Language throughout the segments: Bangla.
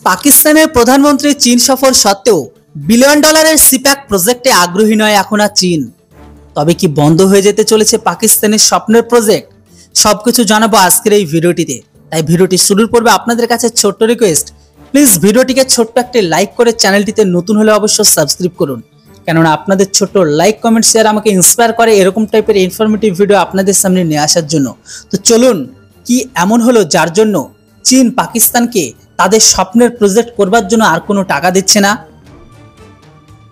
পাকিস্তানের প্রধানমন্ত্রী চীন সফর সত্ত্বেও বিলিয়ন ডলারের সিপ্যাক প্রজেক্টে আগ্রহী নয় এখন আর চীন। তবে কি বন্ধ হয়ে যেতে চলেছে পাকিস্তানের স্বপ্নের প্রজেক্ট? সবকিছু জানাবো আজকের এই ভিডিওটিতে। তাই ভিডিওটি শুরুর পূর্বে আপনাদের কাছে ছোট্ট রিকোয়েস্ট, প্লিজ ভিডিওটিকে ছোট্ট একটি লাইক করে চ্যানেলটিতে নতুন হলে অবশ্যই সাবস্ক্রাইব করুন, কেননা আপনাদের ছোট্ট লাইক কমেন্ট শেয়ার আমাকে ইন্সপায়ার করে এরকম টাইপের ইনফরমেটিভ ভিডিও আপনাদের সামনে নিয়ে আসার জন্য। তো চলুন, কি এমন হলো যার জন্য চীন পাকিস্তানকে তাদের স্বপ্নের প্রজেক্ট করবার জন্য আর কোনো টাকা দিচ্ছে না?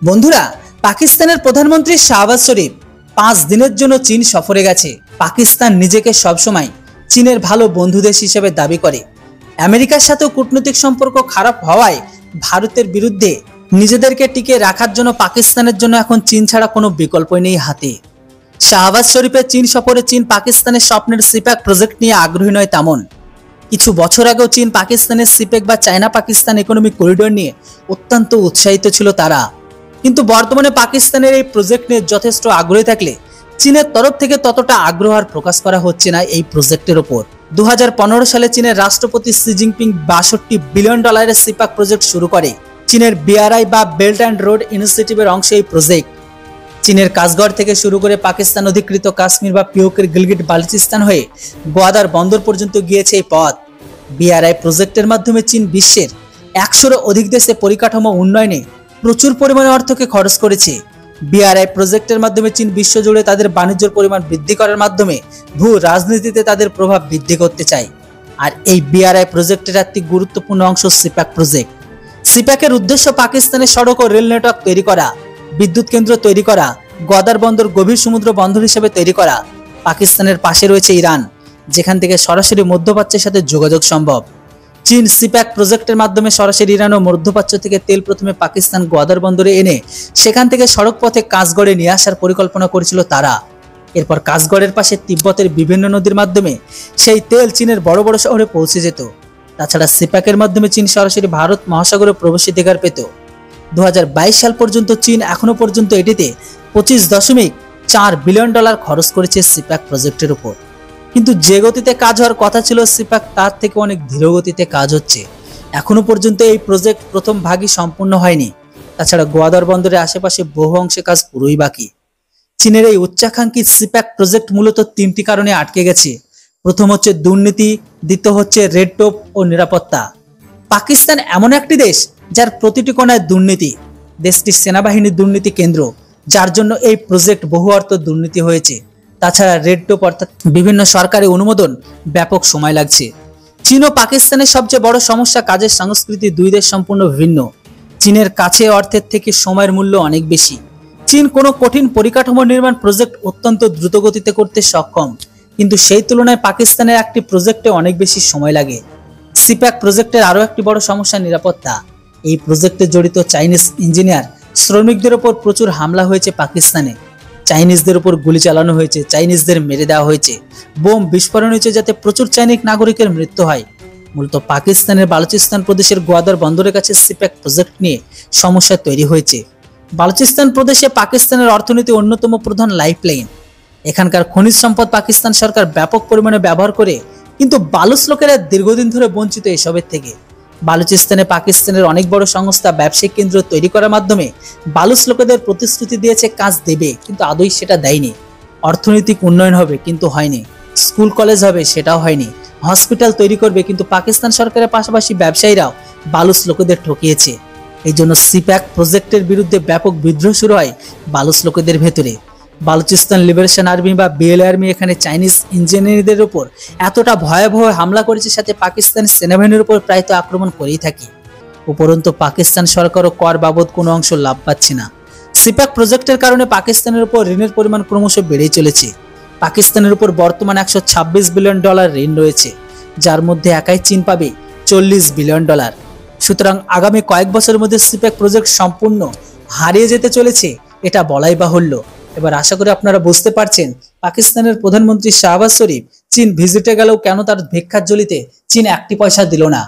বন্ধুরা, পাকিস্তানের প্রধানমন্ত্রী শাহবাজ শরীফ 5 দিনের জন্য চীন সফরে গেছে। পাকিস্তান নিজেকে সবসময় চীনের ভালো বন্ধু দেশ হিসেবে দাবি করে। আমেরিকার সাথেও কূটনৈতিক সম্পর্ক খারাপ হওয়ায় ভারতের বিরুদ্ধে নিজেদেরকে টিকে রাখার জন্য পাকিস্তানের জন্য এখন চীন ছাড়া কোনো বিকল্পই নেই হাতে। শাহবাজ শরীফের চীন সফরে চীন পাকিস্তানের স্বপ্নের সিপ্যাক প্রজেক্ট নিয়ে আগ্রহী নয় তেমন। কিছু বছর আগেও চীন পাকিস্তানের সিপেক বা চায়না পাকিস্তান ইকোনমিক করিডোর নিয়ে অত্যন্ত উৎসাহিত ছিল তারা, কিন্তু বর্তমানে পাকিস্তানের এই প্রজেক্ট নিয়ে যথেষ্ট আগ্রহী থাকলে চীনের তরফ থেকে ততটা আগ্রহ আর প্রকাশ করা হচ্ছে না এই প্রজেক্টের ওপর। 2015 সালে চীনের রাষ্ট্রপতি শি জিনপিং 62 বিলিয়ন ডলারের সিপ্যাক প্রজেক্ট শুরু করে। চীনের বিআরআই বা বেল্ট অ্যান্ড রোড ইনিশিয়েটিভের অংশ এই প্রজেক্ট। চীনের কাসগড় থেকে শুরু করে পাকিস্তান অধিকৃত কাশ্মীর বা পিওকের গিলগিট বালচিস্তান হয়ে গোয়াদার বন্দর পর্যন্ত গিয়েছে এই পথ। বিআরআই প্রজেক্টের মাধ্যমে চীন বিশ্বের 100-এরও অধিক দেশে পরিকাঠামো উন্নয়নে প্রচুর পরিমাণে অর্থকে খরচ করেছে। বিআরআই প্রজেক্টের মাধ্যমে চীন বিশ্বজুড়ে তাদের বাণিজ্যের পরিমাণ বৃদ্ধি করার মাধ্যমে ভূ রাজনীতিতে তাদের প্রভাব বৃদ্ধি করতে চায়। আর এই বিআরআই প্রজেক্টের একটি গুরুত্বপূর্ণ অংশ সিপ্যাক প্রজেক্ট। সিপ্যাকের উদ্দেশ্য পাকিস্তানের সড়ক ও রেল নেটওয়ার্ক তৈরি করা, বিদ্যুৎ কেন্দ্র তৈরি করা, গোয়াদার বন্দর গভীর সমুদ্র বন্দর হিসেবে তৈরি করা। পাকিস্তানের পাশে রয়েছে ইরান, যেখান থেকে সরাসরি মধ্যপ্রাচ্যের সাথে যোগাযোগ সম্ভব। চীন সিপ্যাক প্রজেক্টের মাধ্যমে সরাসরি ইরান ও মধ্যপ্রাচ্য থেকে তেল প্রথমে পাকিস্তান গোয়াদার বন্দরে এনে সেখান থেকে সড়ক পথে কাসগড়ে নিয়ে আসার পরিকল্পনা করেছিল তারা। এরপর কাসগড়ের পাশে তিব্বতের বিভিন্ন নদীর মাধ্যমে সেই তেল চীনের বড় বড় শহরে পৌঁছে যেত। তাছাড়া সিপ্যাকের মাধ্যমে চীন সরাসরি ভারত মহাসাগরে প্রবেশাধিকার পেত। 2022 সাল পর্যন্ত চীন এখনো পর্যন্ত এটিতে 25.4 বিলিয়ন ডলার খরচ করেছে সিপ্যাক প্রজেক্টের উপর। কিন্তু যে গতিতে কাজ হওয়ার কথা ছিল সিপ্যাক তার থেকে অনেক ধীর গতিতে কাজ হচ্ছে। এখনো পর্যন্ত এই প্রজেক্ট প্রথম ভাগই সম্পূর্ণ হয়নি। তাছাড়া গোয়াদার বন্দরের আশেপাশে বহু অংশে কাজ পুরোই বাকি। চীনের এই উচ্চাকাঙ্ক্ষী সিপ্যাক প্রজেক্ট মূলত 3টি কারণে আটকে গেছে। প্রথম হচ্ছে দুর্নীতি, দ্বিতীয় হচ্ছে রেড টেপ ও নিরাপত্তা। পাকিস্তান এমন একটি দেশ যার প্রতিটি কোণায় দুর্নীতি। দেশটির সেনাবাহিনীর দুর্নীতি কেন্দ্র, যার জন্য এই প্রজেক্ট বহু অর্থ দুর্নীতি হয়েছে। তাছাড়া রেড টেপ অর্থাৎ বিভিন্ন সরকারি অনুমোদন ব্যাপক সময় লাগছে। চীন ও পাকিস্তানের সবচেয়ে বড় সমস্যা কাজের সংস্কৃতি, দুই দেশ সম্পূর্ণ ভিন্ন। চীনের কাছে অর্থের থেকে সময়ের মূল্য অনেক বেশি। চীন কোনো কঠিন পরিকাঠামো নির্মাণ প্রজেক্ট অত্যন্ত দ্রুত গতিতে করতে সক্ষম, কিন্তু সেই তুলনায় পাকিস্তানের একটি প্রজেক্টে অনেক বেশি সময় লাগে। সিপ্যাক প্রজেক্টের আরও একটি বড় সমস্যা নিরাপত্তা। এই প্রজেক্টে জড়িত চাইনিজ ইঞ্জিনিয়ার শ্রমিকদের ওপর প্রচুর হামলা হয়েছে পাকিস্তানে। চাইনিজদের উপর গুলি চালানো হয়েছে, চাইনিজদের মেরে দেওয়া হয়েছে, বোম বিস্ফোরণ হয়েছে যাতে প্রচুর চাইনিজ নাগরিকের মৃত্যু হয়। মূলত পাকিস্তানের বালুচিস্তান প্রদেশের গোয়াদার বন্দরের কাছে সিপ্যাক প্রজেক্ট নিয়ে সমস্যা তৈরি হয়েছে। বালুচিস্তান প্রদেশে পাকিস্তানের অর্থনীতি অন্যতম প্রধান লাইফলাইন। এখানকার খনিজ সম্পদ পাকিস্তান সরকার ব্যাপক পরিমাণে ব্যবহার করে, কিন্তু বালুচ লোকেরা দীর্ঘদিন ধরে বঞ্চিত এসবের থেকে। বালুচিস্তানে পাকিস্তানের অনেক বড় সংস্থা ব্যবসায়িক কেন্দ্র তৈরি করার মাধ্যমে বালুচ লোকেদের প্রতিশ্রুতি দিয়েছে কাজ দেবে, কিন্তু আদৌ সেটা দেয়নি। অর্থনৈতিক উন্নয়ন হবে, কিন্তু হয়নি। স্কুল কলেজ হবে, সেটাও হয়নি। হসপিটাল তৈরি করবে, কিন্তু পাকিস্তান সরকারের পাশাপাশি ব্যবসায়ীরাও বালুচ লোকেদের ঠকিয়েছে। এই জন্য সিপ্যাক প্রজেক্টের বিরুদ্ধে ব্যাপক বিদ্রোহ শুরু হয় বালুচ লোকেদের ভেতরে। বালুচিস্তান লিবারেশন আর্মি বা বিএলএ আর্মি এখানে চাইনিজ ইঞ্জিনিয়ারদের উপর এতটা ভয়াবহ হামলা করেছে, সাথে পাকিস্তানের সেনাবাহিনীর উপর প্রায়ত আক্রমণ করেই থাকে। উপরন্তু পাকিস্তান সরকারও কর বাবদ কোনো অংশ লাভ পাচ্ছে না। সিপ্যাক প্রজেক্টের কারণে পাকিস্তানের উপর ঋণের পরিমাণ ক্রমশ বেড়েই চলেছে। পাকিস্তানের উপর বর্তমান 126 বিলিয়ন ডলার ঋণ রয়েছে, যার মধ্যে একাই চীন পাবে 40 বিলিয়ন ডলার। সুতরাং আগামী কয়েক বছরের মধ্যে সিপ্যাক প্রজেক্ট সম্পূর্ণ হারিয়ে যেতে চলেছে, এটা বলাই বাহুল্য। এবার আশা করি আপনারা বুঝতে পারছেন পাকিস্তানের প্রধানমন্ত্রী শাহবাজ শরীফ চীন ভিজিটে গেলেও কেন তার ভিক্ষার ঝুলিতে চীন 1টি পয়সা দিল না।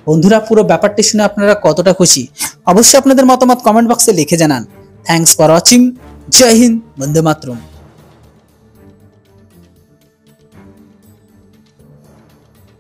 বন্ধুরা, পুরো ব্যাপারটি শুনে আপনারা কতটা খুশি অবশ্যই আপনাদের মতামত কমেন্ট বক্সে লিখে জানান। Thanks for watching. জয় হিন্দ, বন্দে মাতরম।